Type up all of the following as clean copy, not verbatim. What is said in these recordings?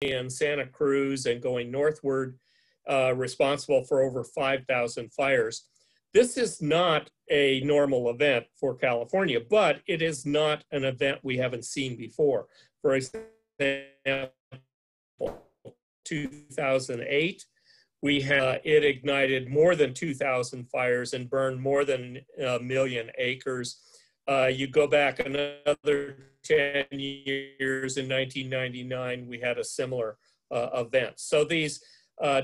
and Santa Cruz and going northward, responsible for over 5,000 fires. This is not a normal event for California, but it is not an event we haven't seen before. For example, 2008, it ignited more than 2,000 fires and burned more than 1 million acres. You go back another 10 years, in 1999, we had a similar event. So these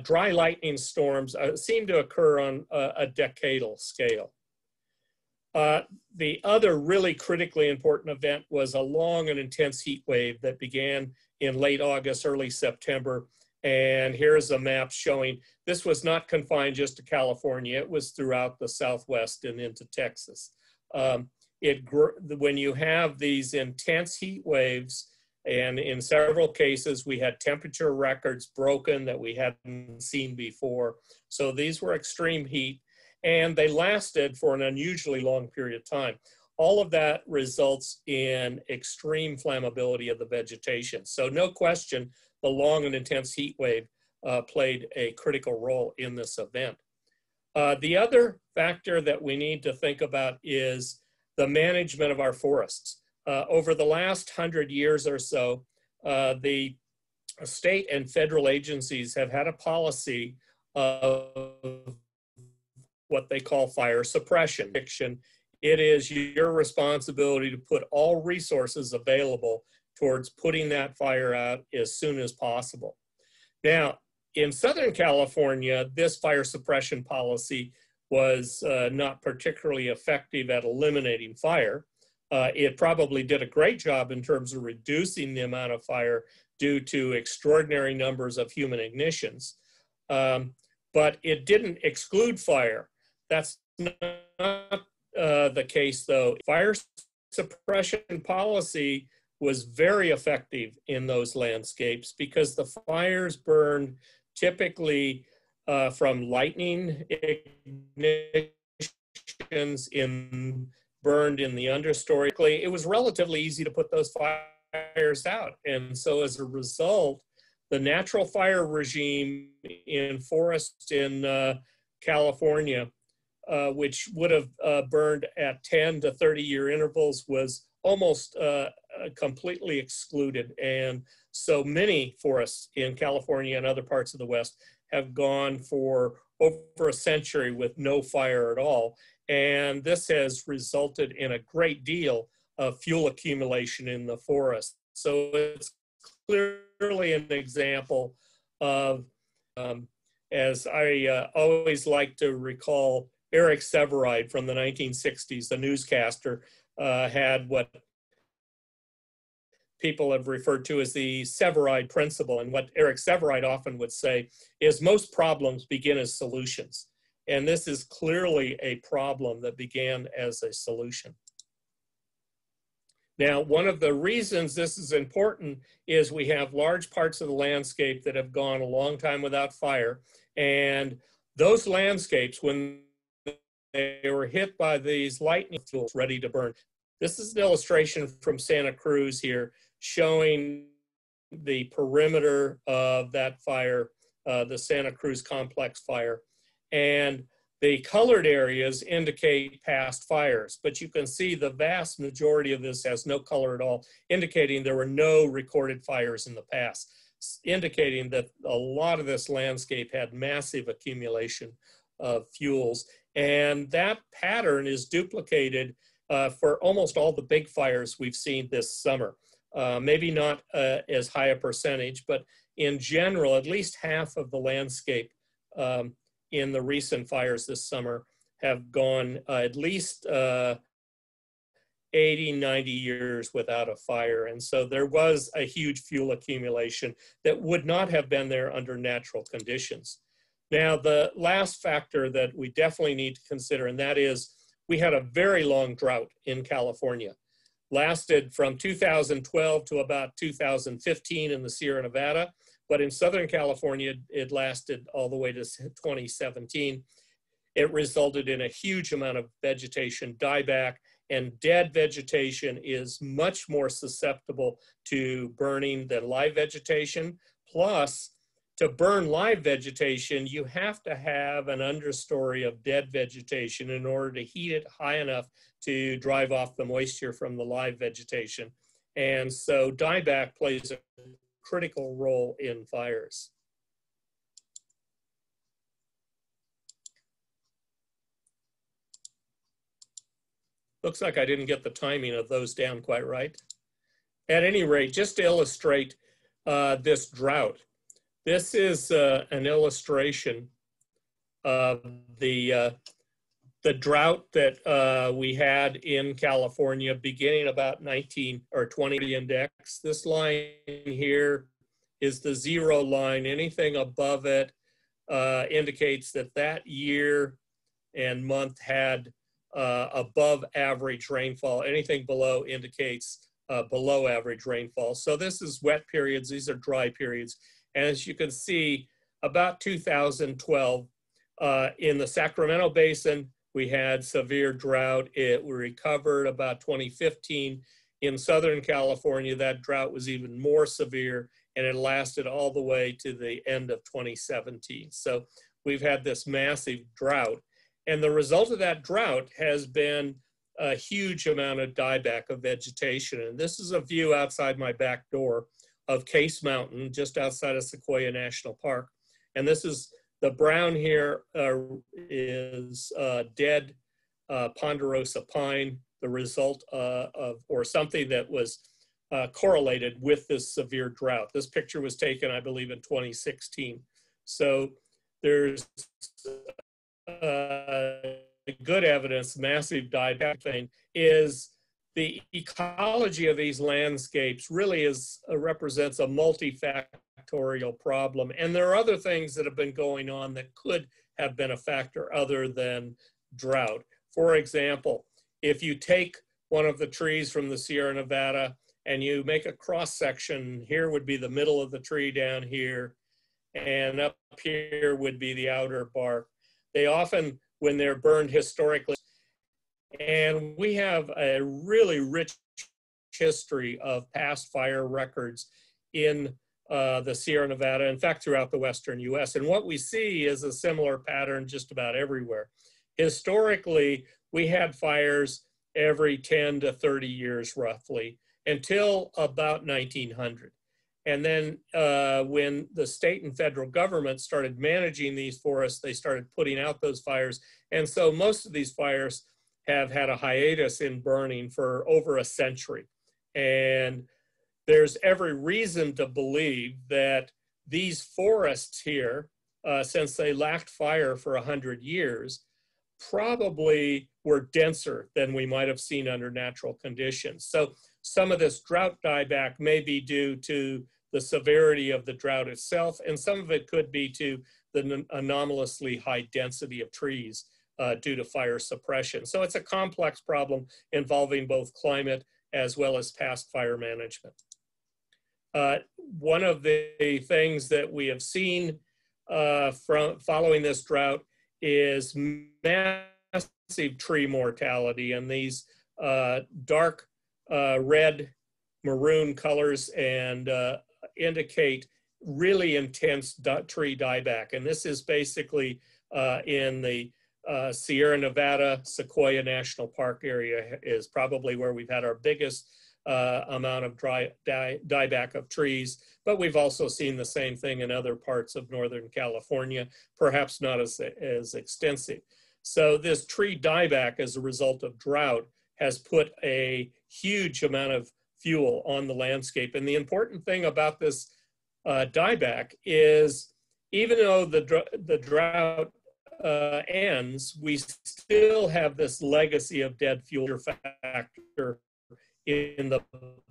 dry lightning storms seem to occur on a decadal scale. The other really critically important event was a long and intense heat wave that began in late August, early September. And here's a map showing this was not confined just to California. It was throughout the Southwest and into Texas. When you have these intense heat waves, and in several cases, we had temperature records broken that we hadn't seen before. So these were extreme heat, and they lasted for an unusually long period of time. All of that results in extreme flammability of the vegetation. So no question, the long and intense heat wave played a critical role in this event. The other factor that we need to think about is the management of our forests. Over the last 100 years or so, the state and federal agencies have had a policy of what they call fire suppression. It is your responsibility to put all resources available towards putting that fire out as soon as possible. Now, in Southern California, this fire suppression policy was not particularly effective at eliminating fire. It probably did a great job in terms of reducing the amount of fire due to extraordinary numbers of human ignitions. But it didn't exclude fire. That's not the case, though. Fire suppression policy was very effective in those landscapes because the fires burned typically from lightning ignitions burned in the understory. It was relatively easy to put those fires out. And so as a result, the natural fire regime in forests in California, which would have burned at 10 to 30-year intervals, was almost completely excluded. And so many forests in California and other parts of the West have gone for over a century with no fire at all. And this has resulted in a great deal of fuel accumulation in the forest. So it's clearly an example of, as I always like to recall, Eric Severide from the 1960s, the newscaster, had what people have referred to as the Severide Principle. And what Eric Severide often would say is most problems begin as solutions. And this is clearly a problem that began as a solution. Now, one of the reasons this is important is we have large parts of the landscape that have gone a long time without fire. And those landscapes, when they were hit by these lightning fuels ready to burn. This is an illustration from Santa Cruz here showing the perimeter of that fire, the Santa Cruz complex fire. And the colored areas indicate past fires, but you can see the vast majority of this has no color at all, indicating there were no recorded fires in the past, indicating that a lot of this landscape had massive accumulation of fuels. And that pattern is duplicated for almost all the big fires we've seen this summer. Maybe not as high a percentage, but in general, at least half of the landscape in the recent fires this summer have gone at least 80, 90 years without a fire. And so there was a huge fuel accumulation that would not have been there under natural conditions. Now, the last factor that we definitely need to consider, and that is we had a very long drought in California. Lasted from 2012 to about 2015 in the Sierra Nevada, but in Southern California, it lasted all the way to 2017. It resulted in a huge amount of vegetation dieback, and dead vegetation is much more susceptible to burning than live vegetation. Plus, to burn live vegetation, you have to have an understory of dead vegetation in order to heat it high enough to drive off the moisture from the live vegetation. And so dieback plays a critical role in fires. Looks like I didn't get the timing of those down quite right. At any rate, just to illustrate this drought, this is an illustration of the drought that we had in California beginning about 19 or 20 index. This line here is the 0 line. Anything above it indicates that that year and month had above average rainfall. Anything below indicates below average rainfall. So this is wet periods, these are dry periods. And as you can see, about 2012, in the Sacramento Basin, we had severe drought. It recovered about 2015. In Southern California, that drought was even more severe, and it lasted all the way to the end of 2017. So we've had this massive drought. And the result of that drought has been a huge amount of dieback of vegetation. And this is a view outside my back door of Case Mountain, just outside of Sequoia National Park. And this is the brown here is dead ponderosa pine, the result of, or something that was correlated with this severe drought. This picture was taken, I believe, in 2016. So there's good evidence, massive dieback thing, is the ecology of these landscapes really represents a multifactorial problem. And there are other things that have been going on that could have been a factor other than drought. For example, if you take one of the trees from the Sierra Nevada and you make a cross section, here would be the middle of the tree down here, and up here would be the outer bark. They often, when they're burned historically, and we have a really rich history of past fire records in the Sierra Nevada, in fact, throughout the Western US. And what we see is a similar pattern just about everywhere. Historically, we had fires every 10 to 30 years roughly until about 1900. And then when the state and federal government started managing these forests, they started putting out those fires. And so most of these fires have had a hiatus in burning for over a century. And there's every reason to believe that these forests here, since they lacked fire for 100 years, probably were denser than we might have seen under natural conditions. So some of this drought dieback may be due to the severity of the drought itself, and some of it could be to the anomalously high density of trees due to fire suppression. So it's a complex problem involving both climate as well as past fire management. One of the things that we have seen from following this drought is massive tree mortality, and these dark red maroon colors and indicate really intense tree dieback. And this is basically in the Sierra Nevada, Sequoia National Park area is probably where we've had our biggest amount of dieback of trees, but we've also seen the same thing in other parts of Northern California, perhaps not as extensive. So this tree dieback as a result of drought has put a huge amount of fuel on the landscape. And the important thing about this dieback is even though the drought ends, we still have this legacy of dead fuel factor in the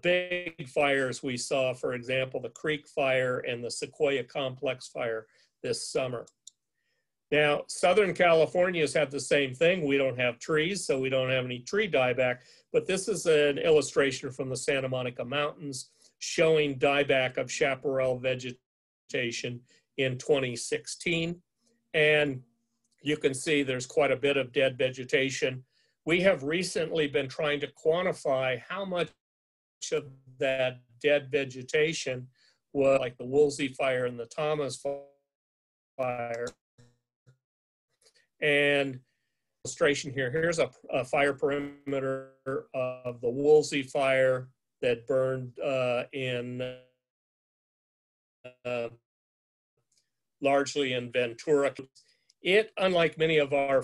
big fires we saw, for example, the Creek Fire and the Sequoia Complex Fire this summer. Now, Southern California has had the same thing. We don't have trees, so we don't have any tree dieback, but this is an illustration from the Santa Monica Mountains showing dieback of chaparral vegetation in 2016. And you can see there's quite a bit of dead vegetation. We have recently been trying to quantify how much of that dead vegetation was like the Woolsey Fire and the Thomas Fire. And illustration here, here's a fire perimeter of the Woolsey Fire that burned largely in Ventura. It, unlike many of our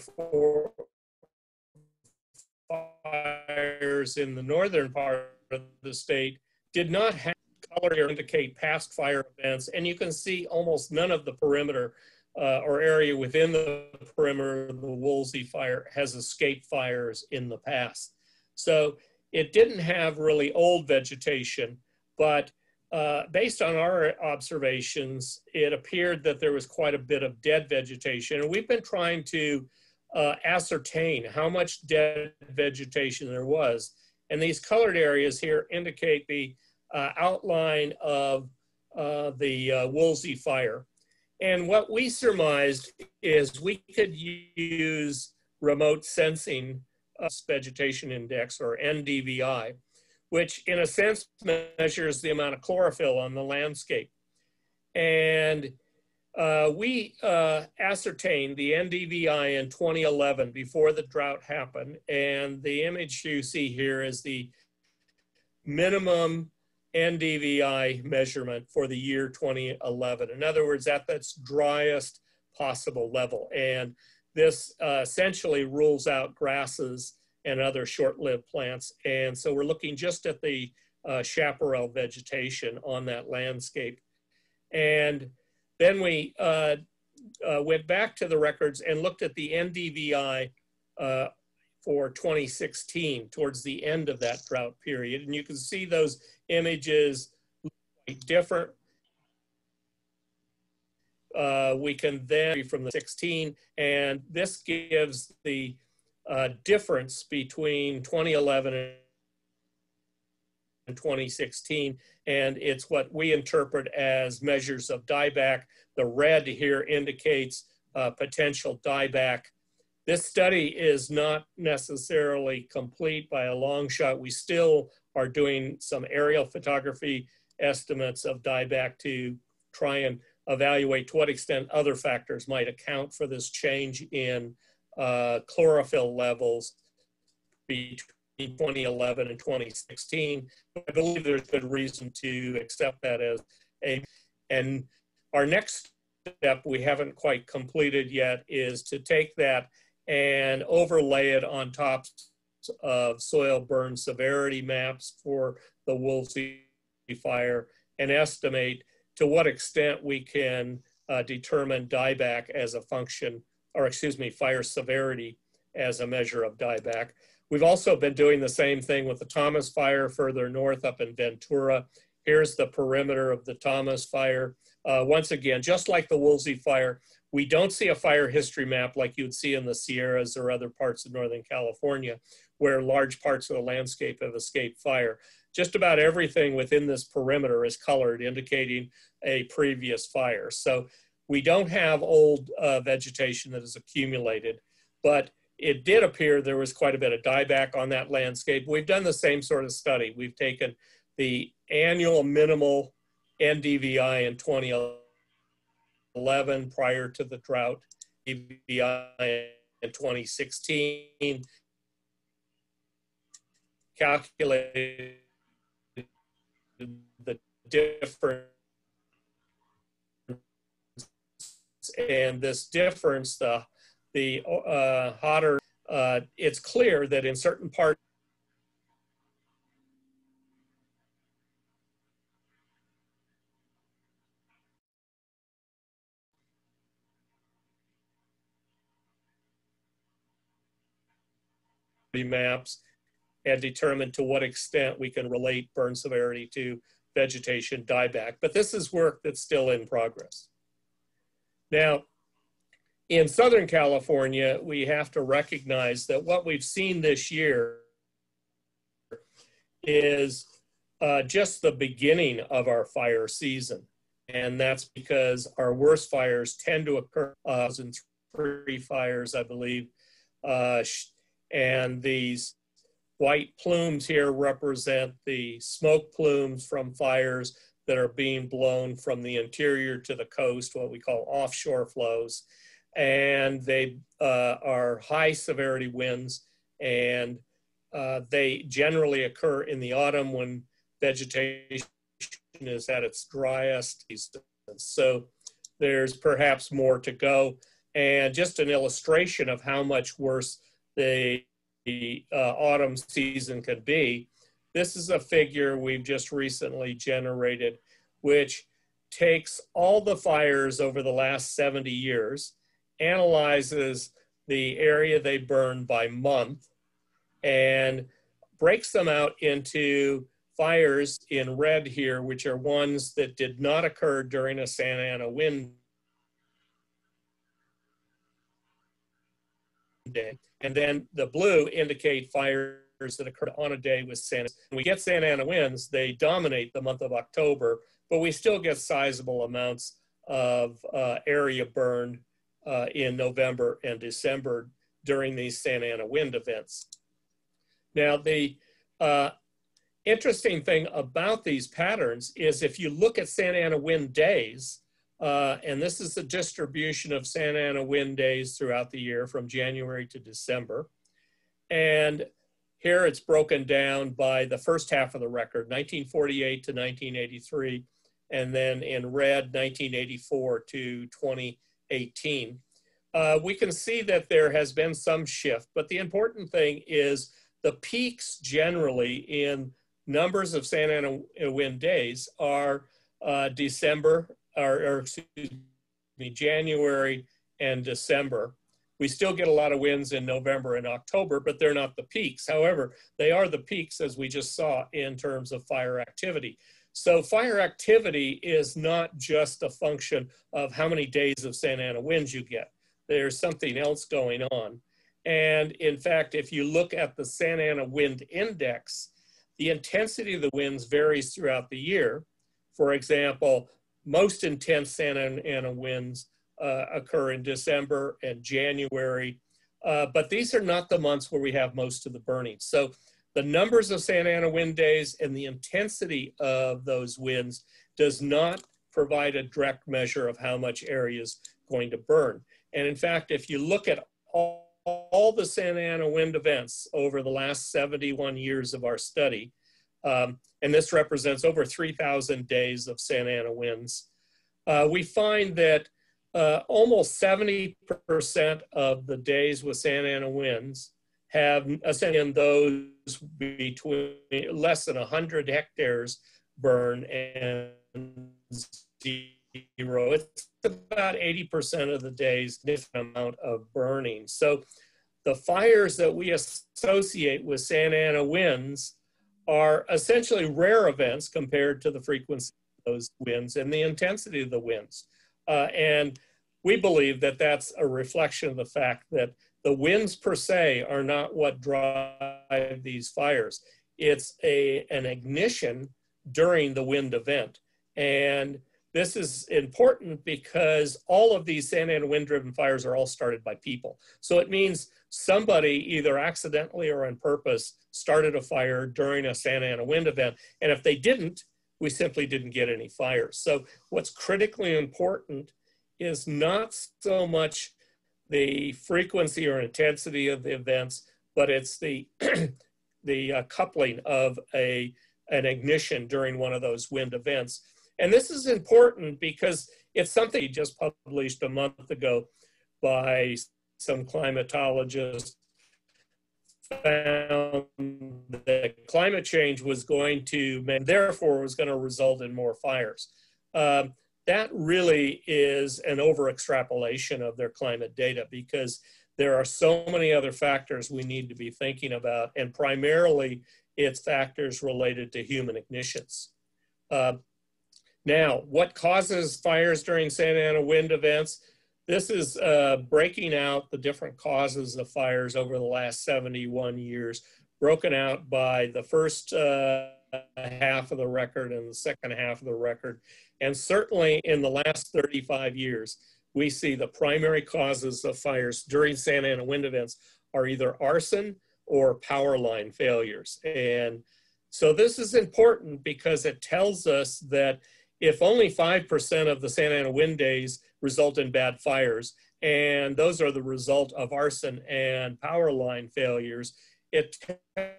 fires in the northern part of the state, did not have color to indicate past fire events, and you can see almost none of the perimeter or area within the perimeter of the Woolsey Fire has escaped fires in the past. So it didn't have really old vegetation, but based on our observations, it appeared that there was quite a bit of dead vegetation. And we've been trying to ascertain how much dead vegetation there was. And these colored areas here indicate the outline of the Woolsey Fire. And what we surmised is we could use remote sensing vegetation index, or NDVI, which in a sense measures the amount of chlorophyll on the landscape. And we ascertained the NDVI in 2011 before the drought happened. And the image you see here is the minimum NDVI measurement for the year 2011. In other words, at its driest possible level. And this essentially rules out grasses and other short-lived plants. And so we're looking just at the chaparral vegetation on that landscape. And then we went back to the records and looked at the NDVI for 2016, towards the end of that drought period. And you can see those images look different. We can then from the 16, and this gives the difference between 2011 and 2016, and it's what we interpret as measures of dieback. The red here indicates potential dieback. This study is not necessarily complete by a long shot. We still are doing some aerial photography estimates of dieback to try and evaluate to what extent other factors might account for this change in chlorophyll levels between 2011 and 2016. I believe there's good reason to accept that as and our next step we haven't quite completed yet is to take that and overlay it on top of soil burn severity maps for the Woolsey Fire and estimate to what extent we can determine dieback as a function, or excuse me, fire severity as a measure of dieback. We've also been doing the same thing with the Thomas Fire further north up in Ventura. Here's the perimeter of the Thomas Fire. Once again, just like the Woolsey Fire, we don't see a fire history map like you'd see in the Sierras or other parts of Northern California, where large parts of the landscape have escaped fire. Just about everything within this perimeter is colored, indicating a previous fire. So we don't have old vegetation that has accumulated, but it did appear there was quite a bit of dieback on that landscape. We've done the same sort of study. We've taken the annual minimal NDVI in 2011 prior to the drought, NDVI in 2016, calculated the difference, and this difference, the hotter, it's clear that in certain parts maps and determine to what extent we can relate burn severity to vegetation dieback. But this is work that's still in progress. Now, in Southern California, we have to recognize that what we've seen this year is just the beginning of our fire season. And that's because our worst fires tend to occur in 3 fires, I believe. And these white plumes here represent the smoke plumes from fires. that are being blown from the interior to the coast, what we call offshore flows. And they are high severity winds, and they generally occur in the autumn when vegetation is at its driest. So there's perhaps more to go. And just an illustration of how much worse the autumn season could be. This is a figure we've just recently generated, which takes all the fires over the last 70 years, analyzes the area they burned by month, and breaks them out into fires in red here, which are ones that did not occur during a Santa Ana wind day. And then the blue indicate fires that occurred on a day with Santa. When we get Santa Ana winds, they dominate the month of October, but we still get sizable amounts of area burned in November and December during these Santa Ana wind events. Now, the interesting thing about these patterns is if you look at Santa Ana wind days, and this is the distribution of Santa Ana wind days throughout the year from January to December. And here it's broken down by the first half of the record, 1948 to 1983, and then in red, 1984 to 2018. We can see that there has been some shift, but the important thing is the peaks generally in numbers of Santa Ana wind days are January and December. We still get a lot of winds in November and October, but they're not the peaks. However, they are the peaks, as we just saw, in terms of fire activity. So fire activity is not just a function of how many days of Santa Ana winds you get. There's something else going on. And in fact, if you look at the Santa Ana Wind Index, the intensity of the winds varies throughout the year. For example, most intense Santa Ana winds occur in December and January, but these are not the months where we have most of the burning. So the numbers of Santa Ana wind days and the intensity of those winds does not provide a direct measure of how much area is going to burn. And in fact, if you look at all the Santa Ana wind events over the last 71 years of our study, and this represents over 3,000 days of Santa Ana winds, we find that almost 70% of the days with Santa Ana winds have essentially those between less than 100 hectares burn and zero. It's about 80% of the days, different amount of burning. So the fires that we associate with Santa Ana winds are essentially rare events compared to the frequency of those winds and the intensity of the winds. And we believe that that's a reflection of the fact that the winds per se are not what drive these fires. It's an ignition during the wind event. And this is important because all of these Santa Ana wind-driven fires are all started by people. So it means somebody either accidentally or on purpose started a fire during a Santa Ana wind event. And if they didn't, we simply didn't get any fires. So what's critically important is not so much the frequency or intensity of the events, but it's the, coupling of an ignition during one of those wind events. And this is important because it's something he just published a month ago by some climatologists, found that climate change was going to, and therefore was going to result in more fires. That really is an over extrapolation of their climate data because there are so many other factors we need to be thinking about, and primarily it's factors related to human ignitions. Now, what causes fires during Santa Ana wind events? This is breaking out the different causes of fires over the last 71 years, broken out by the first half of the record and the second half of the record. And certainly in the last 35 years, we see the primary causes of fires during Santa Ana wind events are either arson or power line failures. And so this is important because it tells us that if only 5% of the Santa Ana wind days result in bad fires, and those are the result of arson and power line failures, it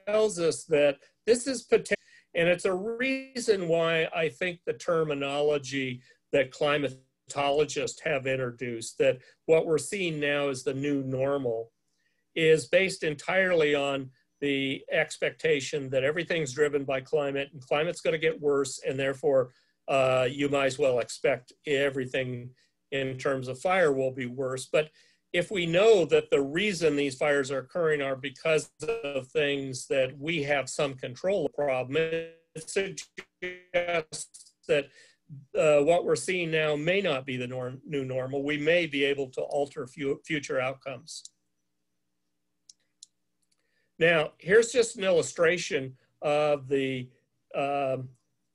tells us that this is potential. And it's a reason why I think the terminology that climatologists have introduced, that what we're seeing now is the new normal, is based entirely on the expectation that everything's driven by climate, and climate's going to get worse, and therefore you might as well expect everything in terms of fire will be worse. But if we know that the reason these fires are occurring are because of things that we have some control of the problem, it suggests that what we're seeing now may not be the new normal. We may be able to alter future outcomes. Now, here's just an illustration of the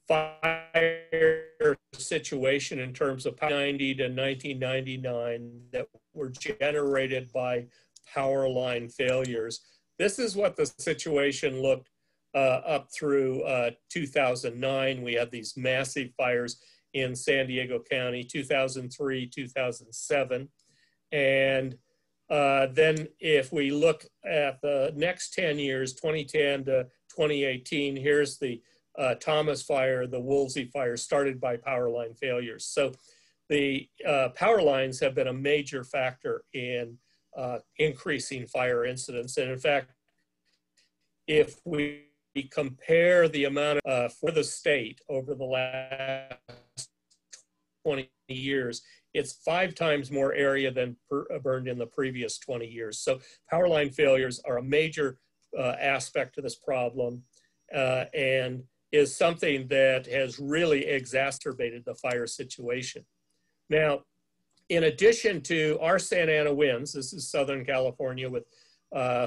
fire situation in terms of 1990 to 1999 that were generated by power line failures. This is what the situation looked up through 2009. We had these massive fires in San Diego County, 2003, 2007. And then if we look at the next 10 years, 2010 to 2018, here's the Thomas Fire, the Woolsey Fire, started by power line failures. So the power lines have been a major factor in increasing fire incidents. And in fact, if we compare the amount for the state over the last 20 years, it's 5 times more area than burned in the previous 20 years. So power line failures are a major aspect of this problem and is something that has really exacerbated the fire situation. Now, in addition to our Santa Ana winds, this is Southern California with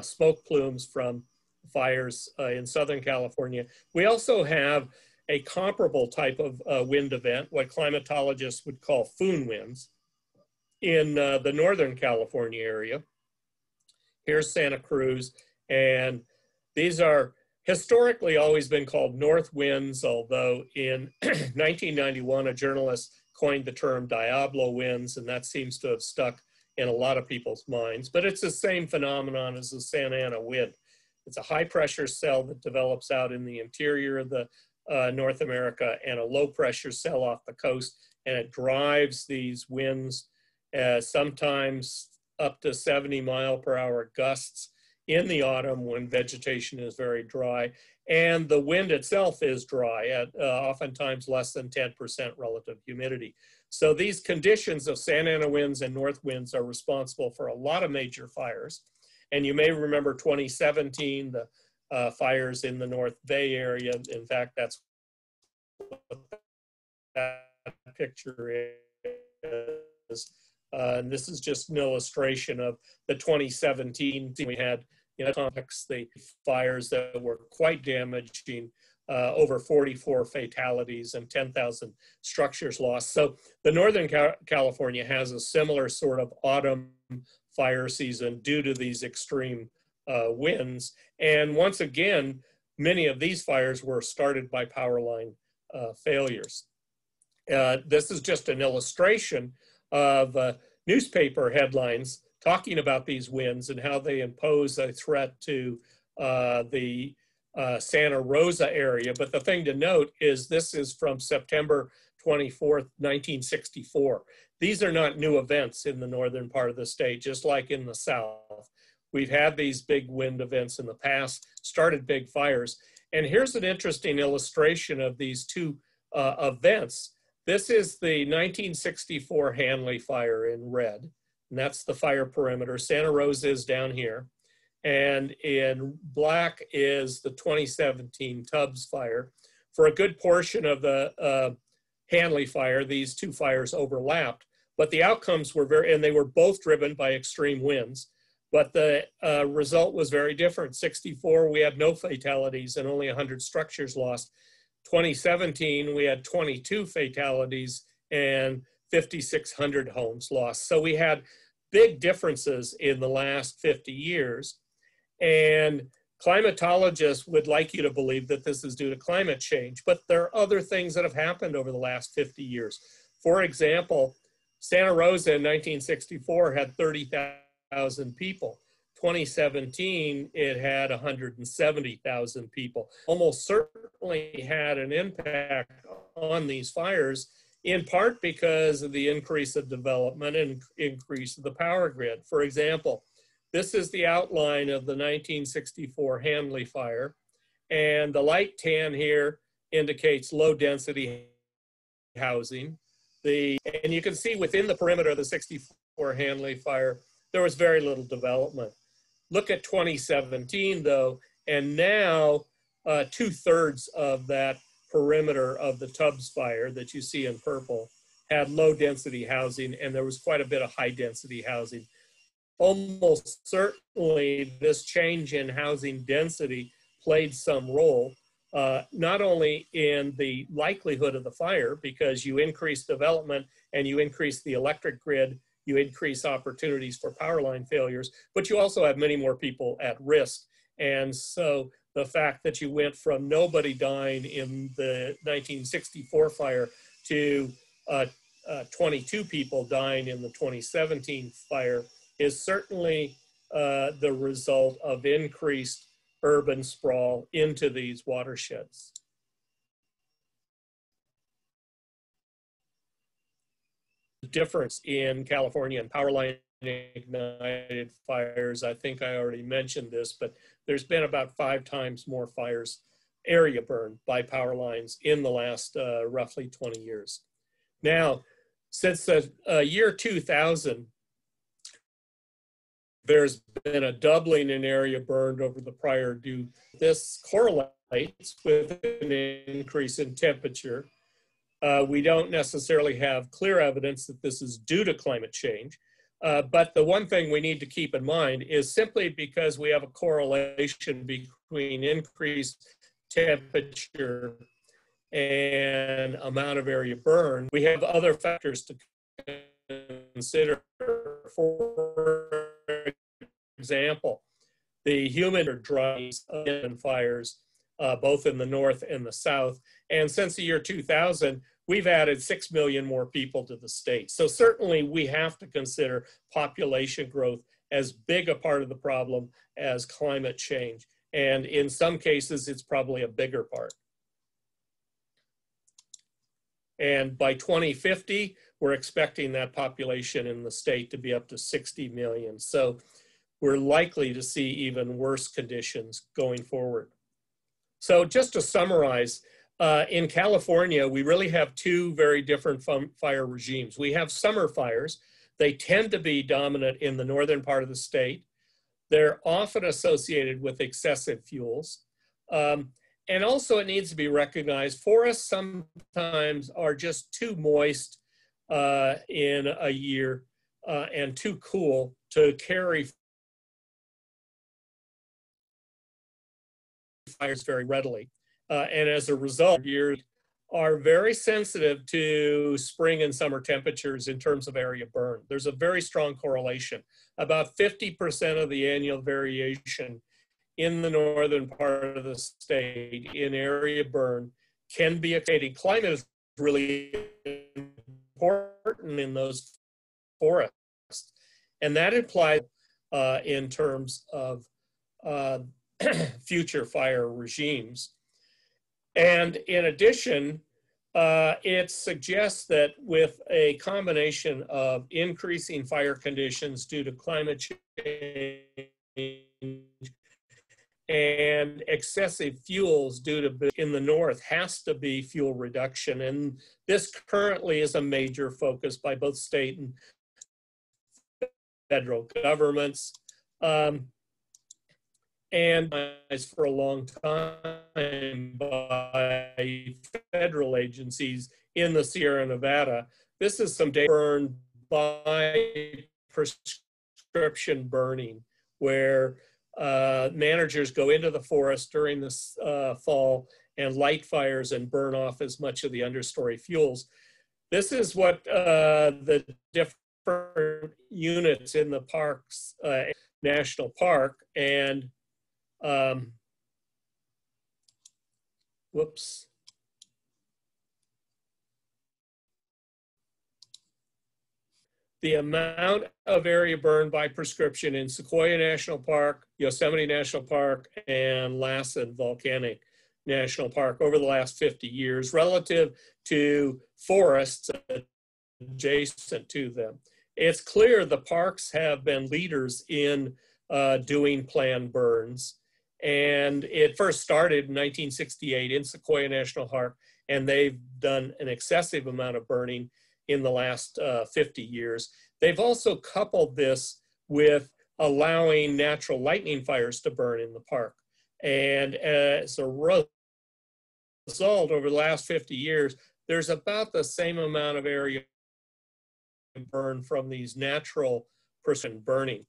smoke plumes from fires in Southern California, we also have a comparable type of wind event, what climatologists would call foon winds, in the Northern California area. Here's Santa Cruz, and these are historically always been called north winds, although in 1991, a journalist coined the term Diablo winds, and that seems to have stuck in a lot of people's minds. But it's the same phenomenon as the Santa Ana wind. It's a high pressure cell that develops out in the interior of the North America and a low pressure cell off the coast, and it drives these winds, sometimes up to 70-mile-per-hour gusts in the autumn when vegetation is very dry. And the wind itself is dry at oftentimes less than 10% relative humidity. So these conditions of Santa Ana winds and north winds are responsible for a lot of major fires. And you may remember 2017, the fires in the North Bay area. In fact, that's what that picture is. And this is just an illustration of the 2017. We had the fires that were quite damaging, over 44 fatalities and 10,000 structures lost. So the Northern California has a similar sort of autumn fire season due to these extreme winds. And once again, many of these fires were started by power line failures. This is just an illustration of newspaper headlines talking about these winds and how they impose a threat to the Santa Rosa area. But the thing to note is this is from September 24th, 1964. These are not new events in the northern part of the state, just like in the south. We've had these big wind events in the past, started big fires. And here's an interesting illustration of these two events. This is the 1964 Hanley Fire in red, and that's the fire perimeter. Santa Rosa is down here. And in black is the 2017 Tubbs Fire. For a good portion of the Hanley Fire, these two fires overlapped, but the outcomes were and they were both driven by extreme winds, but the result was very different. 64, we had no fatalities and only 100 structures lost. 2017, we had 22 fatalities and 5,600 homes lost. So we had big differences in the last 50 years. And Climatologists would like you to believe that this is due to climate change, but there are other things that have happened over the last 50 years. For example, Santa Rosa in 1964 had 30,000 people. 2017, it had 170,000 people. Almost certainly had an impact on these fires, in part because of the increase of development and increase of the power grid. For example, this is the outline of the 1964 Hanley Fire, and the light tan here indicates low density housing. And you can see within the perimeter of the 64 Hanley Fire, there was very little development. Look at 2017 though, and now 2/3 of that perimeter of the Tubbs Fire that you see in purple had low density housing, and there was quite a bit of high density housing. Almost certainly this change in housing density played some role, not only in the likelihood of the fire, because you increase development and you increase the electric grid, you increase opportunities for power line failures, but you also have many more people at risk. And so the fact that you went from nobody dying in the 1964 fire to 22 people dying in the 2017 fire is certainly the result of increased urban sprawl into these watersheds. The difference in California and power line ignited fires, I think I already mentioned this, but there's been about 5 times more fires, area burned by power lines in the last roughly 20 years. Now, since the year 2000, there's been a doubling in area burned over the prior due. This correlates with an increase in temperature. We don't necessarily have clear evidence that this is due to climate change, but the one thing we need to keep in mind is simply because we have a correlation between increased temperature and amount of area burned, we have other factors to consider. For example, the humid dries in fires, both in the north and the south. And since the year 2000, we've added 6 million more people to the state. So certainly we have to consider population growth as big a part of the problem as climate change. And in some cases, it's probably a bigger part. And by 2050, we're expecting that population in the state to be up to 60 million. So we're likely to see even worse conditions going forward. So just to summarize, in California, we really have 2 very different fire regimes. We have summer fires. They tend to be dominant in the northern part of the state. They're often associated with excessive fuels. And also it needs to be recognized, forests sometimes are just too moist in a year and too cool to carry fires very readily. And as a result, years are very sensitive to spring and summer temperatures in terms of area burned. There's a very strong correlation. About 50% of the annual variation in the northern part of the state in area burn can be exciting. Climate is really important in those forests. And that implies in terms of future fire regimes. And in addition, it suggests that with a combination of increasing fire conditions due to climate change and excessive fuels due to in the north has to be fuel reduction. And this currently is a major focus by both state and federal governments. And for a long time by federal agencies in the Sierra Nevada. This is some data burned by prescription burning, where managers go into the forest during this fall and light fires and burn off as much of the understory fuels. This is what the different units in the parks, national park, and Whoops. The amount of area burned by prescription in Sequoia National Park, Yosemite National Park, and Lassen Volcanic National Park over the last 50 years relative to forests adjacent to them. It's clear the parks have been leaders in doing planned burns. And it first started in 1968 in Sequoia National Park, and they've done an excessive amount of burning in the last 50 years. They've also coupled this with allowing natural lightning fires to burn in the park. And as a result, over the last 50 years, there's about the same amount of area burned from these natural person burning.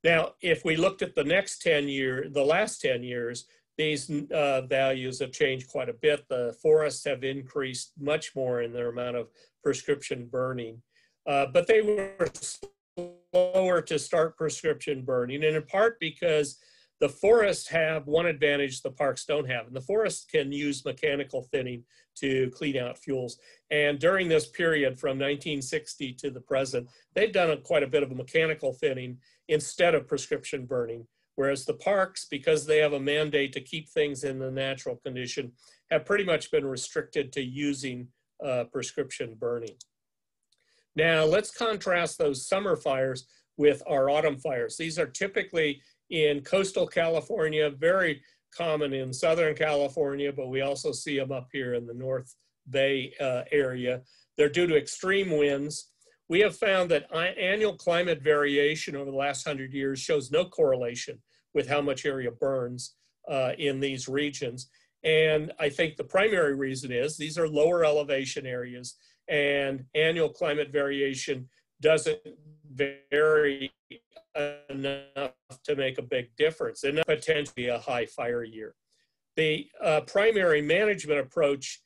Now, if we looked at the next 10 years, the last 10 years, these values have changed quite a bit. The forests have increased much more in their amount of prescription burning, but they were slower to start prescription burning, and in part because the forests have one advantage the parks don't have, and the forests can use mechanical thinning to clean out fuels. And during this period from 1960 to the present, they've done quite a bit of mechanical thinning instead of prescription burning. Whereas the parks, because they have a mandate to keep things in the natural condition, have pretty much been restricted to using prescription burning. Now let's contrast those summer fires with our autumn fires. These are typically in coastal California, very common in Southern California, but we also see them up here in the North Bay area. They're due to extreme winds. We have found that annual climate variation over the last 100 years shows no correlation with how much area burns in these regions. And I think the primary reason is these are lower elevation areas, and annual climate variation doesn't vary enough to make a big difference, and potentially a high fire year. The primary management approach,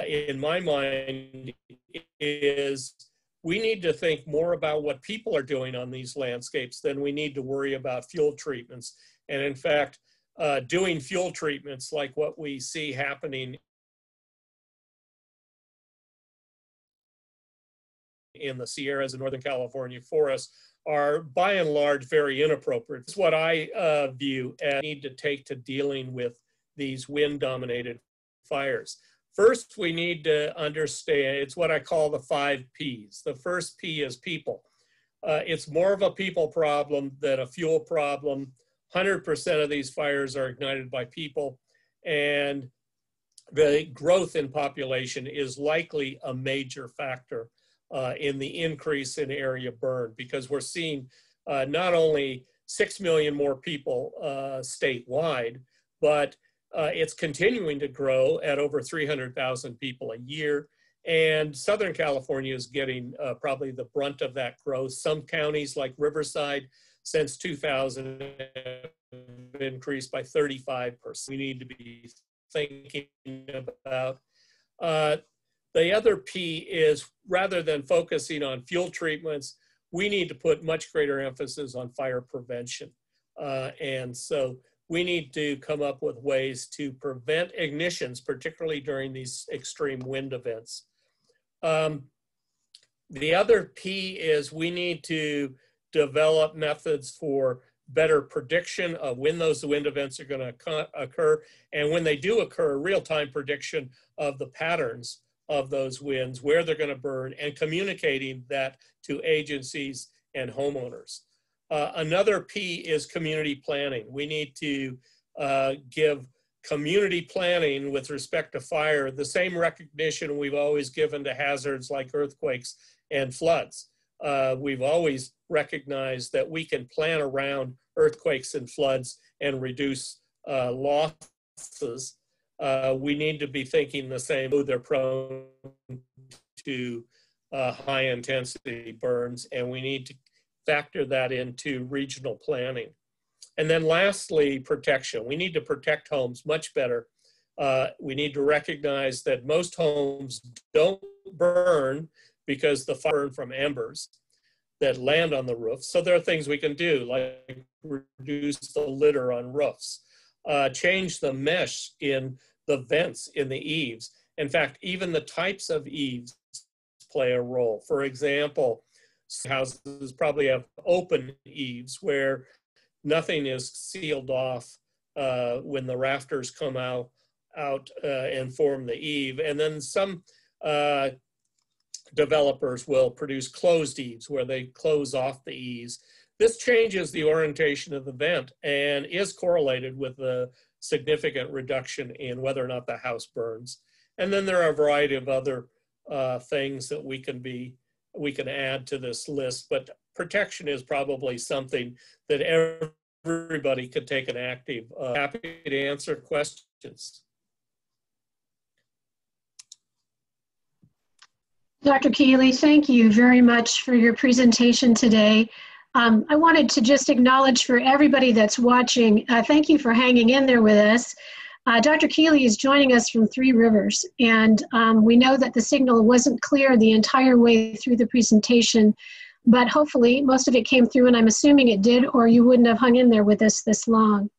in my mind, is we need to think more about what people are doing on these landscapes than we need to worry about fuel treatments. And in fact, doing fuel treatments like what we see happening in the Sierras and Northern California forests are by and large very inappropriate. It's what I view as need to take to dealing with these wind-dominated fires. First, we need to understand, it's what I call the 5 Ps. The first P is people. It's more of a people problem than a fuel problem. 100% of these fires are ignited by people, and the growth in population is likely a major factor in the increase in area burned, because we're seeing not only 6 million more people statewide, but it's continuing to grow at over 300,000 people a year. And Southern California is getting probably the brunt of that growth. Some counties like Riverside, since 2000, have increased by 35%. We need to be thinking about. The other P is, rather than focusing on fuel treatments, we need to put much greater emphasis on fire prevention. And so we need to come up with ways to prevent ignitions, particularly during these extreme wind events. The other P is we need to develop methods for better prediction of when those wind events are going to occur, and when they do occur, real-time prediction of the patterns of those winds, where they're going to burn, and communicating that to agencies and homeowners. Another P is community planning. We need to give community planning with respect to fire the same recognition we've always given to hazards like earthquakes and floods. We've always recognized that we can plan around earthquakes and floods and reduce losses. We need to be thinking the same. They're prone to high intensity burns, and we need to factor that into regional planning. And then lastly, protection. We need to protect homes much better. We need to recognize that most homes don't burn because the fire burn from embers that land on the roof. So there are things we can do, like reduce the litter on roofs. change the mesh in the vents in the eaves. In fact, even the types of eaves play a role. For example, houses probably have open eaves where nothing is sealed off when the rafters come out and form the eave. And then some developers will produce closed eaves where they close off the eaves. This changes the orientation of the vent and is correlated with the significant reduction in whether or not the house burns. And then there are a variety of other things that we can add to this list, but protection is probably something that everybody could take an active. Happy to answer questions. Dr. Keeley, thank you very much for your presentation today. I wanted to just acknowledge for everybody that's watching, thank you for hanging in there with us. Dr. Keeley is joining us from Three Rivers, and we know that the signal wasn't clear the entire way through the presentation, but hopefully most of it came through, and I'm assuming it did, or you wouldn't have hung in there with us this long.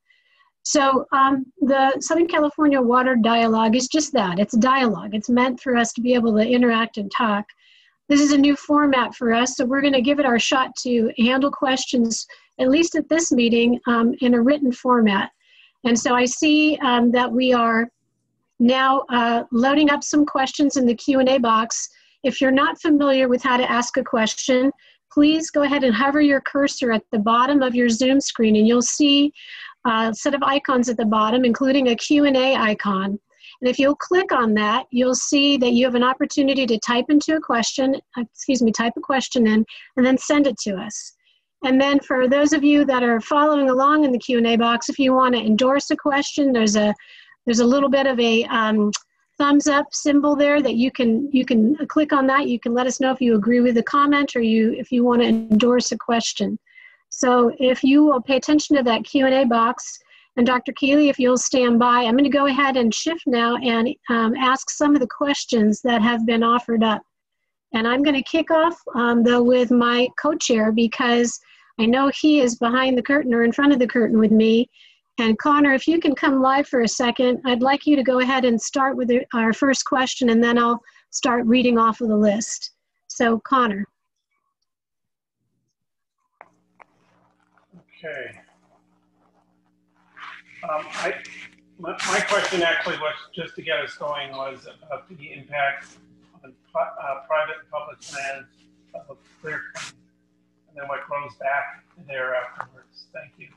So the Southern California Water Dialogue is just that. It's a dialogue. It's meant for us to be able to interact and talk. This is a new format for us, so we're going to give it our shot to handle questions, at least at this meeting, in a written format. And so I see that we are now loading up some questions in the Q&A box. If you're not familiar with how to ask a question, please go ahead and hover your cursor at the bottom of your Zoom screen, and you'll see a set of icons at the bottom, including a Q&A icon. And if you'll click on that, you'll see that you have an opportunity to type into a question, type a question in, and then send it to us. And then for those of you that are following along in the Q&A box, if you want to endorse a question, there's a little bit of a thumbs up symbol there that you can click on that. You can let us know if you agree with the comment or if you want to endorse a question. So if you will pay attention to that Q&A box, and Dr. Keeley, if you'll stand by, I'm going to go ahead and shift now and ask some of the questions that have been offered up. And I'm going to kick off, though, with my co-chair, because I know he is behind the curtain or in front of the curtain with me. And Connor, if you can come live for a second, I'd like you to go ahead and start with our first question, and then I'll start reading off of the list. So, Connor. Okay. My question actually was, just to get us going, was about the impact on private and public lands of clear cutting, and then what grows back there afterwards. Thank you.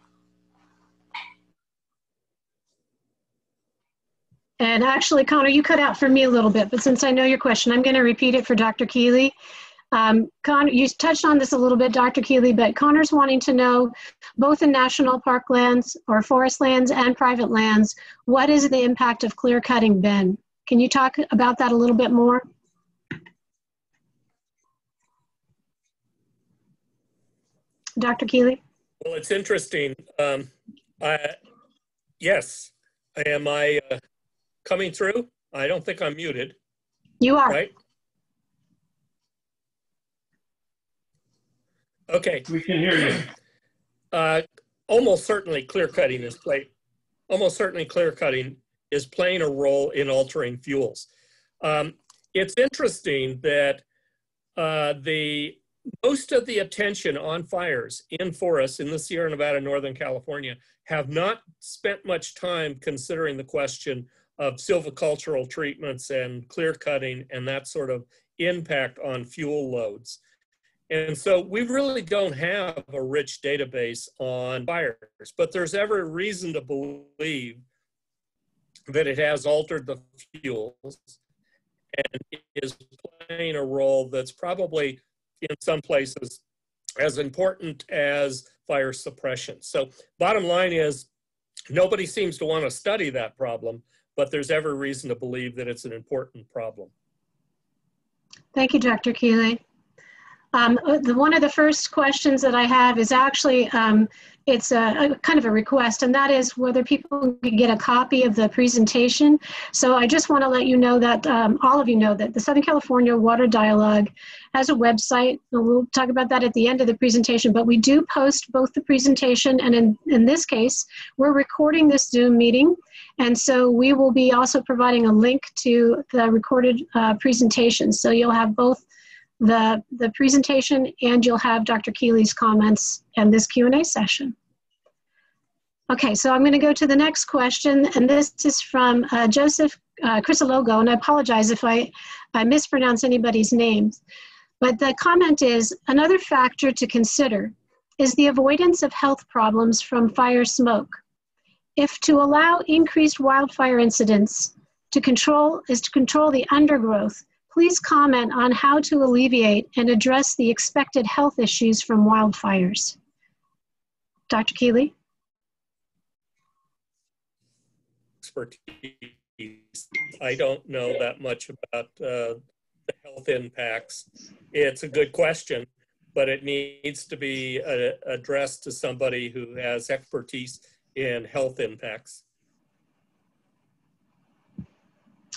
And actually, Connor, you cut out for me a little bit, but since I know your question, I'm going to repeat it for Dr. Keeley. Connor, you touched on this a little bit, Dr. Keeley, but Connor's wanting to know, both in national park lands or forest lands and private lands, what is the impact of clear cutting been? Can you talk about that a little bit more? Dr. Keeley? Well, it's interesting. Yes, am I coming through? I don't think I'm muted. You are. Right? Okay. We can hear you. Almost certainly clear cutting is playing a role in altering fuels. It's interesting that most of the attention on fires in forests in the Sierra Nevada, Northern California, have not spent much time considering the question of silvicultural treatments and clear cutting and that sort of impact on fuel loads. And so we really don't have a rich database on fires, but there's every reason to believe that it has altered the fuels and is playing a role that's probably in some places as important as fire suppression. So bottom line is, nobody seems to want to study that problem, but there's every reason to believe that it's an important problem. Thank you, Dr. Keeley. One of the first questions that I have is actually, it's a kind of a request, and that is whether people can get a copy of the presentation. So I just want to let you know that, all of you know that the Southern California Water Dialogue has a website, and we'll talk about that at the end of the presentation, but we do post both the presentation, and in this case, we're recording this Zoom meeting, and so we will be also providing a link to the recorded presentation. So you'll have both the presentation, and you'll have Dr. Keeley's comments and this Q&A session. Okay, so I'm going to go to the next question, and this is from Joseph Crisologo, and I apologize if I mispronounce anybody's names. But the comment is, another factor to consider is the avoidance of health problems from fire smoke. If to allow increased wildfire incidents to control the undergrowth, please comment on how to alleviate and address the expected health issues from wildfires. Dr. Keeley? Expertise. I don't know that much about the health impacts. It's a good question, but it needs to be addressed to somebody who has expertise in health impacts.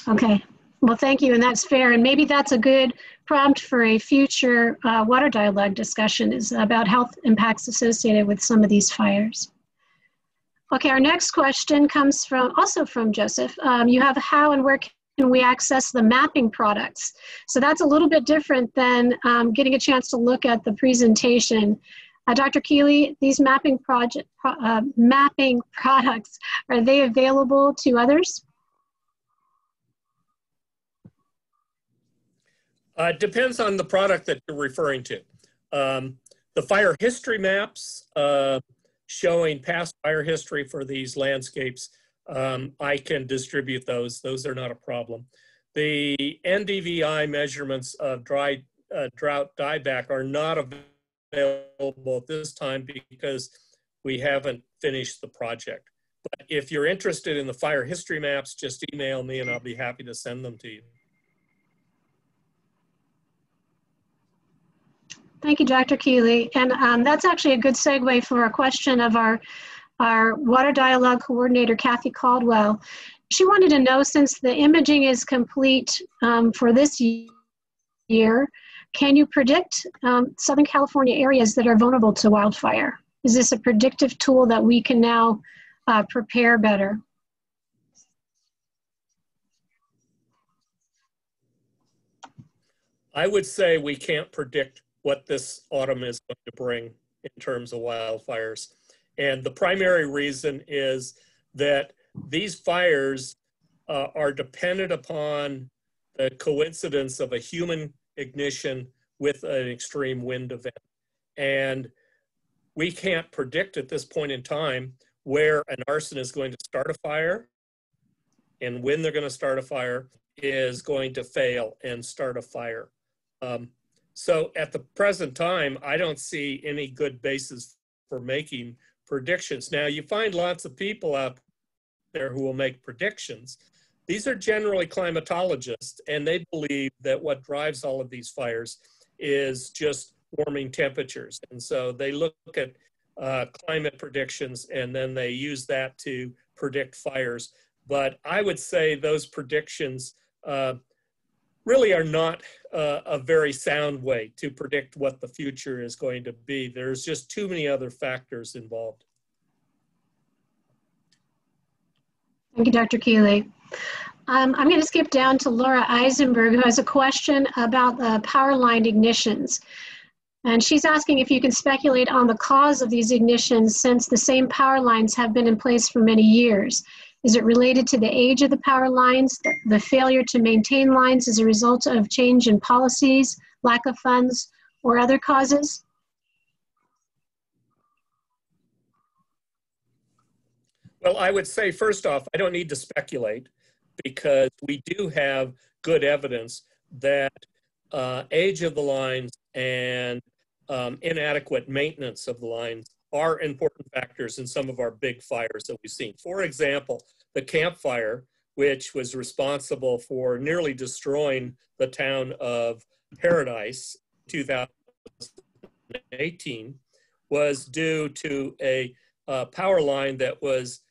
Okay. Well, thank you, and that's fair. And maybe that's a good prompt for a future water dialogue discussion, is about health impacts associated with some of these fires. Okay, our next question comes also from Joseph. You have how and where can we access the mapping products? So that's a little bit different than getting a chance to look at the presentation. Dr. Keeley, these mapping products, are they available to others? Depends on the product that you're referring to. The fire history maps showing past fire history for these landscapes, I can distribute those. Those are not a problem. The NDVI measurements of drought dieback are not available at this time because we haven't finished the project. But if you're interested in the fire history maps, just email me and I'll be happy to send them to you. Thank you, Dr. Keeley. And that's actually a good segue for a question of our Water Dialogue Coordinator, Kathy Caldwell. She wanted to know, since the imaging is complete for this year, can you predict Southern California areas that are vulnerable to wildfire? Is this a predictive tool that we can now prepare better? I would say we can't predict what this autumn is going to bring in terms of wildfires. And the primary reason is that these fires are dependent upon the coincidence of a human ignition with an extreme wind event. And we can't predict at this point in time where an arson is going to start a fire and when they're going to start a fire is going to fail and start a fire. So at the present time, I don't see any good basis for making predictions. Now, you find lots of people out there who will make predictions. These are generally climatologists, and they believe that what drives all of these fires is just warming temperatures. And so they look at climate predictions, and then they use that to predict fires. But I would say those predictions really are not a very sound way to predict what the future is going to be. There's just too many other factors involved. Thank you, Dr. Keeley. I'm going to skip down to Laura Eisenberg, who has a question about the power line ignitions. And she's asking if you can speculate on the cause of these ignitions, since the same power lines have been in place for many years. Is it related to the age of the power lines, the failure to maintain lines as a result of change in policies, lack of funds, or other causes? Well, I would say, first off, I don't need to speculate, because we do have good evidence that age of the lines and inadequate maintenance of the lines are important factors in some of our big fires that we've seen. For example, the Camp Fire, which was responsible for nearly destroying the town of Paradise in 2000, 2018 was due to a power line that was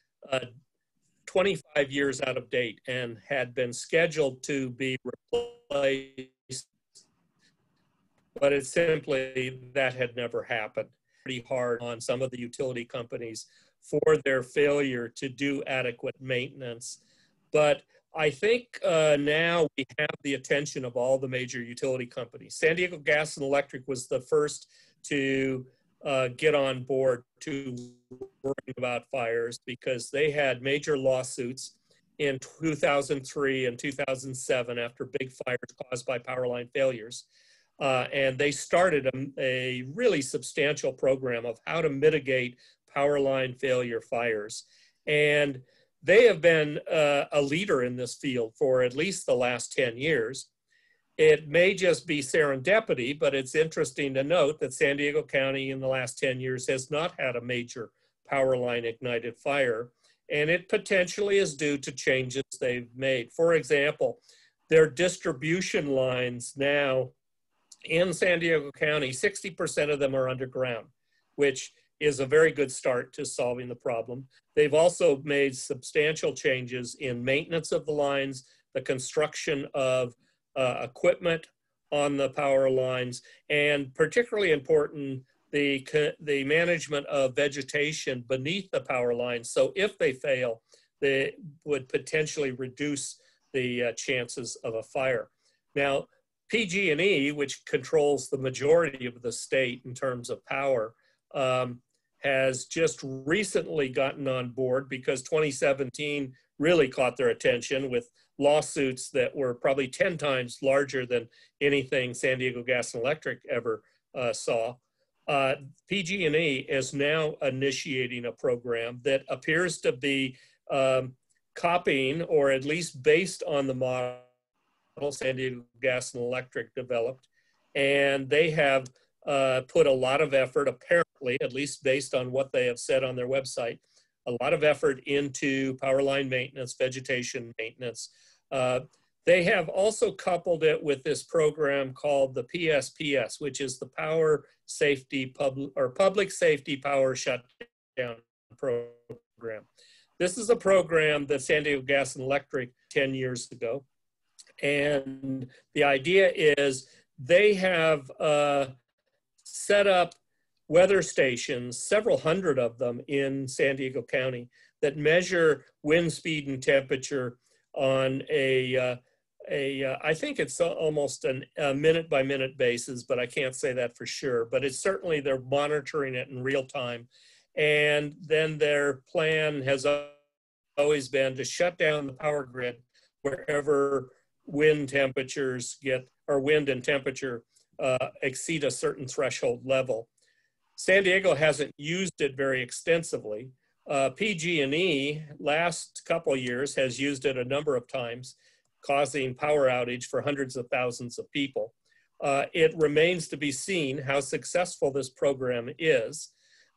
25 years out of date and had been scheduled to be replaced, but it simply, that had never happened. Pretty hard on some of the utility companies for their failure to do adequate maintenance. But I think now we have the attention of all the major utility companies. San Diego Gas and Electric was the first to get on board to worrying about fires because they had major lawsuits in 2003 and 2007 after big fires caused by power line failures. And they started a really substantial program of how to mitigate power line failure fires. And they have been a leader in this field for at least the last 10 years. It may just be serendipity, but it's interesting to note that San Diego County in the last 10 years has not had a major power line ignited fire, and it potentially is due to changes they've made. For example, their distribution lines now in San Diego County, 60% of them are underground, which is a very good start to solving the problem. They've also made substantial changes in maintenance of the lines, the construction of equipment on the power lines, and particularly important, the management of vegetation beneath the power lines. So if they fail, they would potentially reduce the chances of a fire. Now, PG&E, which controls the majority of the state in terms of power, has just recently gotten on board because 2017 really caught their attention with lawsuits that were probably 10 times larger than anything San Diego Gas and Electric ever saw. PG&E is now initiating a program that appears to be copying, or at least based on the model San Diego Gas and Electric developed. And they have put a lot of effort, apparently, at least based on what they have said on their website, a lot of effort into power line maintenance, vegetation maintenance. They have also coupled it with this program called the PSPS, which is the Power Safety Public Safety Power Shutdown Program. This is a program that San Diego Gas and Electric 10 years ago. And the idea is they have set up weather stations, several hundred of them in San Diego County, that measure wind speed and temperature on I think it's almost a minute by minute basis, but I can't say that for sure. But it's certainly, they're monitoring it in real time. And then their plan has always been to shut down the power grid wherever wind temperatures wind and temperature exceed a certain threshold level. San Diego hasn't used it very extensively. PG&E, last couple years, has used it a number of times, causing power outage for hundreds of thousands of people. It remains to be seen how successful this program is.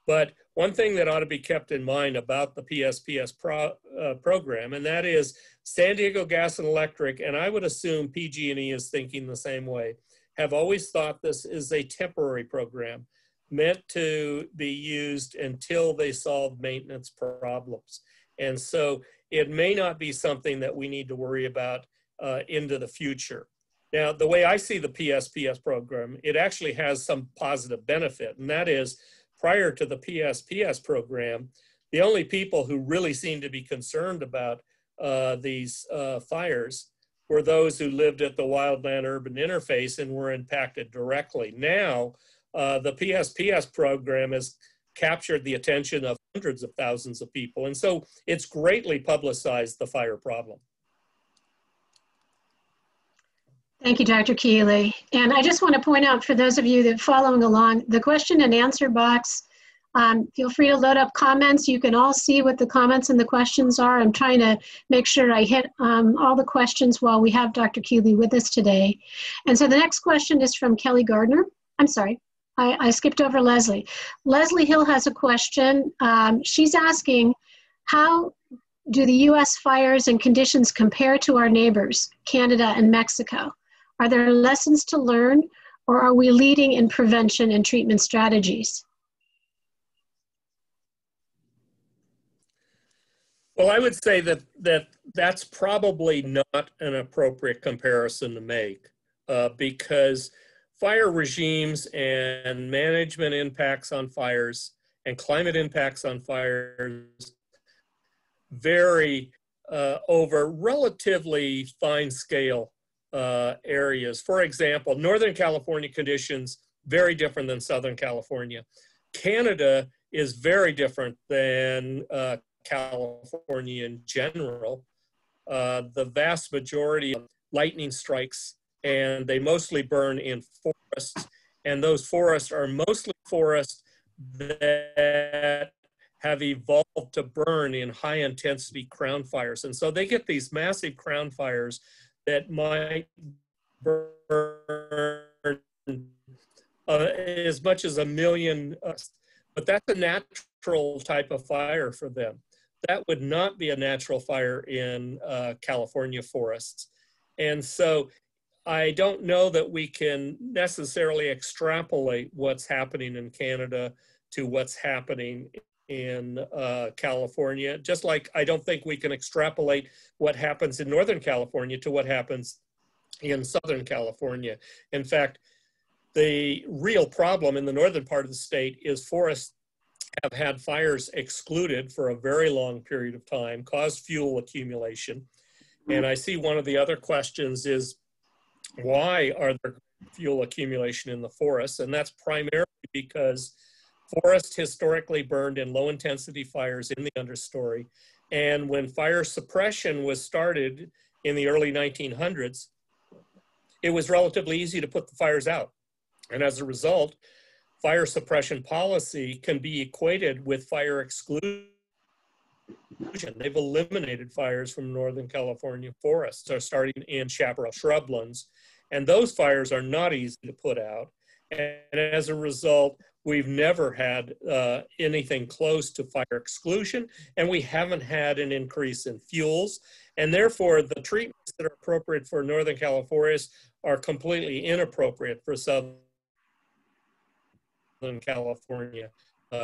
But one thing that ought to be kept in mind about the PSPS program, and that is San Diego Gas and Electric, and I would assume PG&E is thinking the same way, have always thought this is a temporary program meant to be used until they solve maintenance problems. And so it may not be something that we need to worry about into the future. Now, the way I see the PSPS program, it actually has some positive benefit, and that is prior to the PSPS program, the only people who really seemed to be concerned about these fires were those who lived at the wildland-urban interface and were impacted directly. Now, the PSPS program has captured the attention of hundreds of thousands of people. And so it's greatly publicized the fire problem. Thank you, Dr. Keeley. And I just want to point out for those of you that are following along, the question and answer box, feel free to load up comments. You can all see what the comments and the questions are. I'm trying to make sure I hit all the questions while we have Dr. Keeley with us today. And so the next question is from Kelly Gardner. I'm sorry, I skipped over Leslie. Leslie Hill has a question. She's asking, how do the U.S. fires and conditions compare to our neighbors, Canada and Mexico? Are there lessons to learn, or are we leading in prevention and treatment strategies? Well, I would say that that's probably not an appropriate comparison to make because fire regimes and management impacts on fires and climate impacts on fires vary over relatively fine scale areas. For example, Northern California conditions, very different than Southern California. Canada is very different than California in general. The vast majority of lightning strikes, and they mostly burn in forests, and those forests are mostly forests that have evolved to burn in high intensity crown fires. And so they get these massive crown fires that might burn as much as 1 million, but that's a natural type of fire for them. That would not be a natural fire in California forests. And so I don't know that we can necessarily extrapolate what's happening in Canada to what's happening in California, just like I don't think we can extrapolate what happens in Northern California to what happens in Southern California. In fact, the real problem in the northern part of the state is forests have had fires excluded for a very long period of time, caused fuel accumulation. And I see one of the other questions is, why are there fuel accumulation in the forests? And that's primarily because forests historically burned in low intensity fires in the understory. And when fire suppression was started in the early 1900s, it was relatively easy to put the fires out. And as a result, fire suppression policy can be equated with fire exclusion. They've eliminated fires from Northern California forests, starting in chaparral shrublands. And those fires are not easy to put out. And as a result, we've never had anything close to fire exclusion, and we haven't had an increase in fuels. And therefore, the treatments that are appropriate for Northern California are completely inappropriate for Southern California,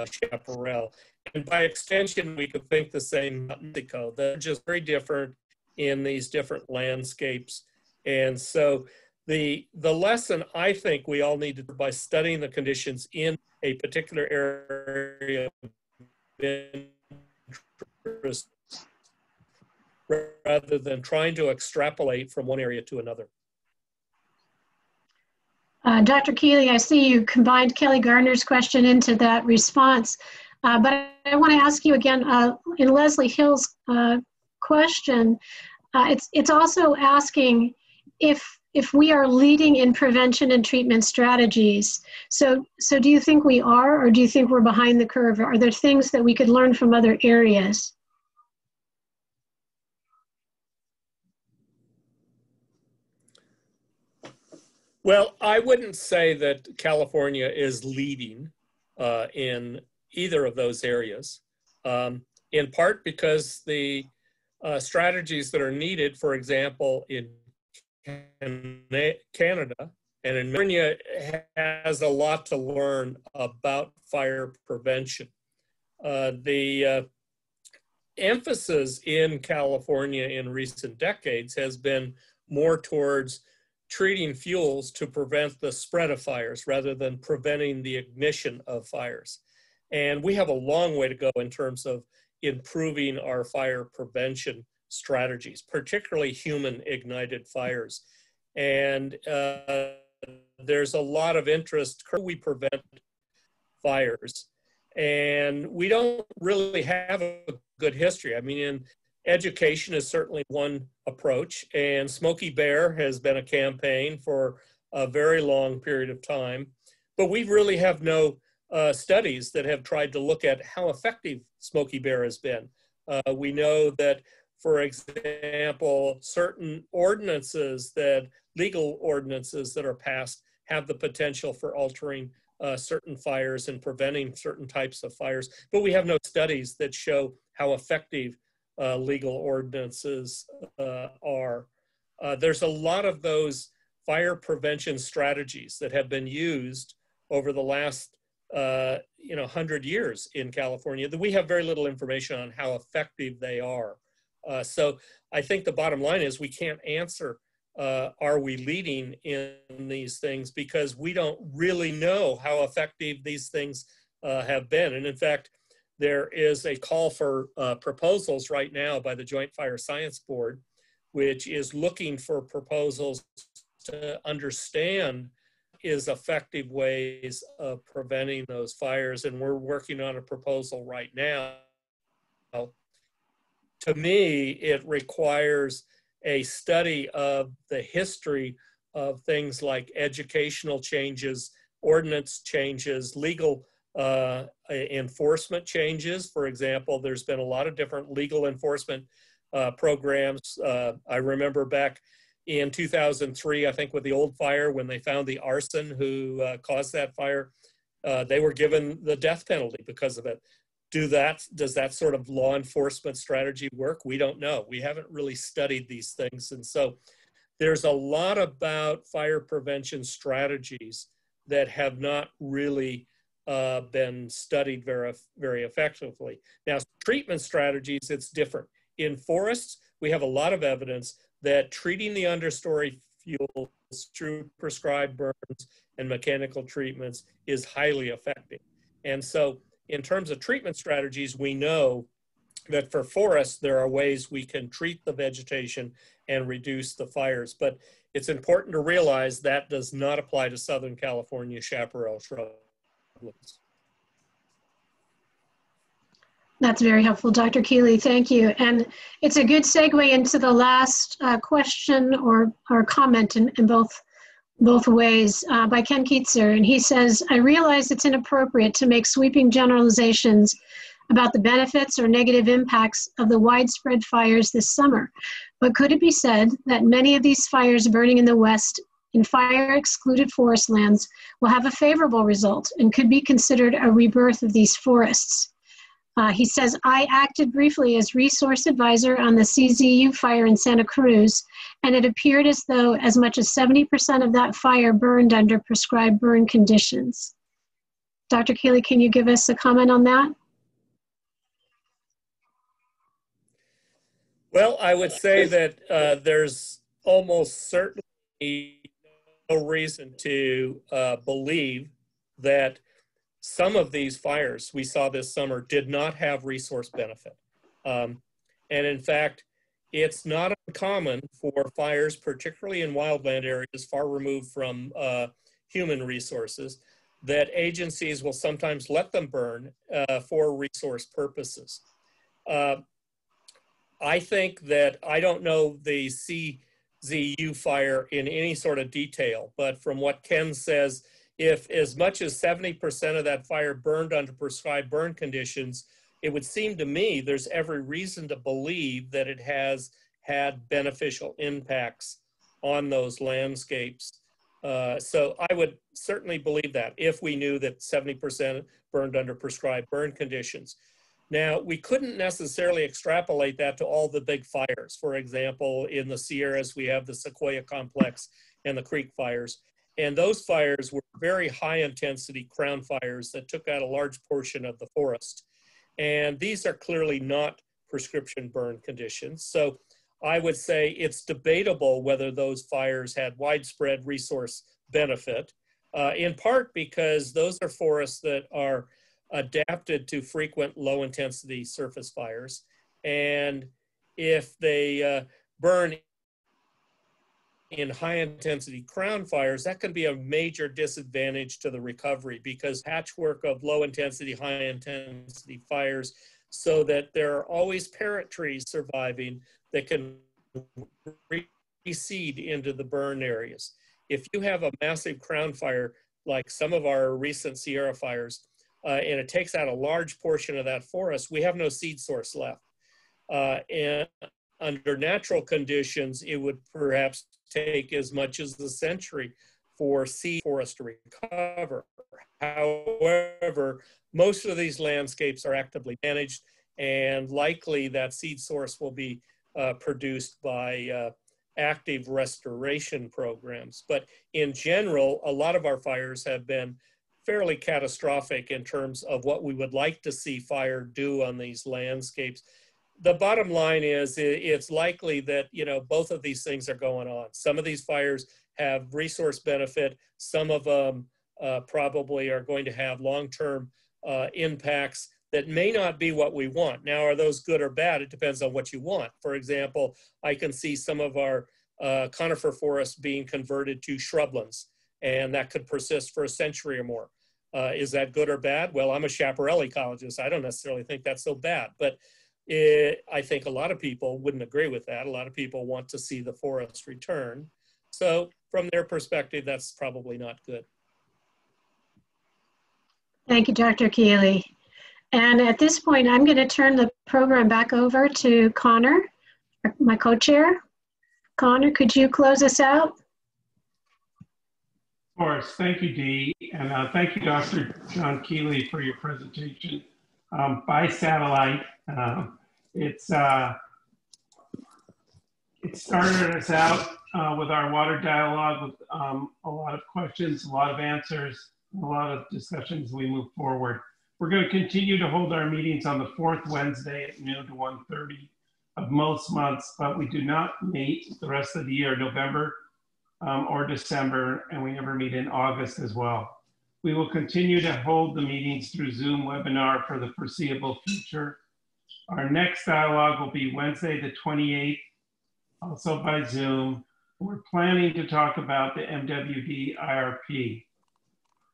Chaparral. And by extension, we could think the same about Mexico. They're just very different in these different landscapes. And so the lesson I think we all need to do by studying the conditions in a particular area of interest rather than trying to extrapolate from one area to another. Dr. Keeley, I see you combined Kelly Gardner's question into that response, but I want to ask you again, in Leslie Hill's question, it's also asking if we are leading in prevention and treatment strategies. So do you think we are, or do you think we're behind the curve? Are there things that we could learn from other areas? Well, I wouldn't say that California is leading in either of those areas, in part because the strategies that are needed, for example, in Canada and in California, has a lot to learn about fire prevention. The emphasis in California in recent decades has been more towards treating fuels to prevent the spread of fires rather than preventing the ignition of fires. And we have a long way to go in terms of improving our fire prevention strategies, particularly human ignited fires. And there's a lot of interest. How do we prevent fires? And we don't really have a good history. I mean, education is certainly one approach, and Smokey Bear has been a campaign for a very long period of time, but we really have no studies that have tried to look at how effective Smokey Bear has been. We know that, for example, certain ordinances, legal ordinances that are passed have the potential for altering certain fires and preventing certain types of fires, but we have no studies that show how effective legal ordinances are. There's a lot of those fire prevention strategies that have been used over the last 100 years in California, that we have very little information on how effective they are. So I think the bottom line is we can't answer, are we leading in these things, because we don't really know how effective these things have been. And in fact, there is a call for proposals right now by the Joint Fire Science Board, which is looking for proposals to understand is effective ways of preventing those fires. And we're working on a proposal right now. To me, it requires a study of the history of things like educational changes, ordinance changes, legal enforcement changes. For example, there's been a lot of different legal enforcement programs. I remember back in 2003, I think with the old fire, when they found the arson who caused that fire, they were given the death penalty because of it. Does that sort of law enforcement strategy work? We don't know. We haven't really studied these things. And so there's a lot about fire prevention strategies that have not really been studied very effectively. Now, treatment strategies, it's different. In forests, we have a lot of evidence that treating the understory fuels through prescribed burns and mechanical treatments is highly effective. And so in terms of treatment strategies, we know that for forests, there are ways we can treat the vegetation and reduce the fires. But it's important to realize that does not apply to Southern California chaparral shrublands. That's very helpful, Dr. Keeley. Thank you. And it's a good segue into the last question or comment in both ways by Ken Keetzer. And he says, I realize it's inappropriate to make sweeping generalizations about the benefits or negative impacts of the widespread fires this summer. But could it be said that many of these fires burning in the West in fire-excluded forest lands will have a favorable result and could be considered a rebirth of these forests? He says, I acted briefly as resource advisor on the CZU fire in Santa Cruz, and it appeared as though as much as 70% of that fire burned under prescribed burn conditions. Dr. Keeley, can you give us a comment on that? Well, I would say that there's almost certainly no reason to believe that some of these fires we saw this summer did not have resource benefit. And in fact, it's not uncommon for fires, particularly in wildland areas far removed from human resources, that agencies will sometimes let them burn for resource purposes. I think that I don't know the CZU fire in any sort of detail, but from what Ken says, if as much as 70% of that fire burned under prescribed burn conditions, it would seem to me there's every reason to believe that it has had beneficial impacts on those landscapes. So I would certainly believe that if we knew that 70% burned under prescribed burn conditions. Now, we couldn't necessarily extrapolate that to all the big fires. For example, in the Sierras, we have the Sequoia Complex and the Creek fires. And those fires were very high intensity crown fires that took out a large portion of the forest. And these are clearly not prescription burn conditions. So I would say it's debatable whether those fires had widespread resource benefit, in part because those are forests that are adapted to frequent low intensity surface fires. And if they burn in high intensity crown fires, that can be a major disadvantage to the recovery because patchwork of low intensity, high intensity fires, so that there are always parent trees surviving that can reseed into the burn areas. If you have a massive crown fire, like some of our recent Sierra fires, and it takes out a large portion of that forest, we have no seed source left. And under natural conditions, it would perhaps take as much as a century for seed forest to recover. However, most of these landscapes are actively managed, and likely that seed source will be produced by active restoration programs. But in general, a lot of our fires have been fairly catastrophic in terms of what we would like to see fire do on these landscapes. The bottom line is it's likely that, you know, both of these things are going on. Some of these fires have resource benefit. Some of them probably are going to have long-term impacts that may not be what we want. Now, are those good or bad? It depends on what you want. For example, I can see some of our conifer forests being converted to shrublands, and that could persist for a century or more. Is that good or bad? Well, I'm a Chaparral ecologist. I don't necessarily think that's so bad, but I think a lot of people wouldn't agree with that. A lot of people want to see the forest return. So from their perspective, that's probably not good. Thank you, Dr. Keeley. And at this point, I'm going to turn the program back over to Connor, my co-chair. Connor, could you close us out? Of course. Thank you, Dee. And thank you, Dr. Jon Keeley, for your presentation by satellite. It started us out with our water dialogue with a lot of questions, a lot of answers, a lot of discussions as we move forward. We're going to continue to hold our meetings on the fourth Wednesday at noon to 1:30 of most months, but we do not meet the rest of the year, November or December, and we never meet in August as well. We will continue to hold the meetings through Zoom webinar for the foreseeable future. Our next dialogue will be Wednesday the 28th, also by Zoom. We're planning to talk about the MWD IRP.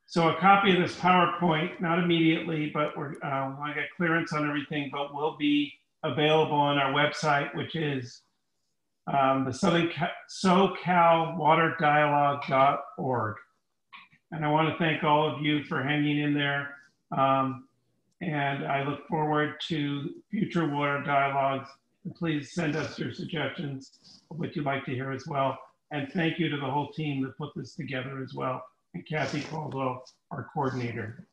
So a copy of this PowerPoint, not immediately, but we're want to get clearance on everything, but will be available on our website, which is the SoCalWaterDialogue.org. And I want to thank all of you for hanging in there. And I look forward to future water dialogues. And please send us your suggestions of what you'd like to hear as well. And thank you to the whole team that put this together as well. And Kathy Caldwell, our coordinator.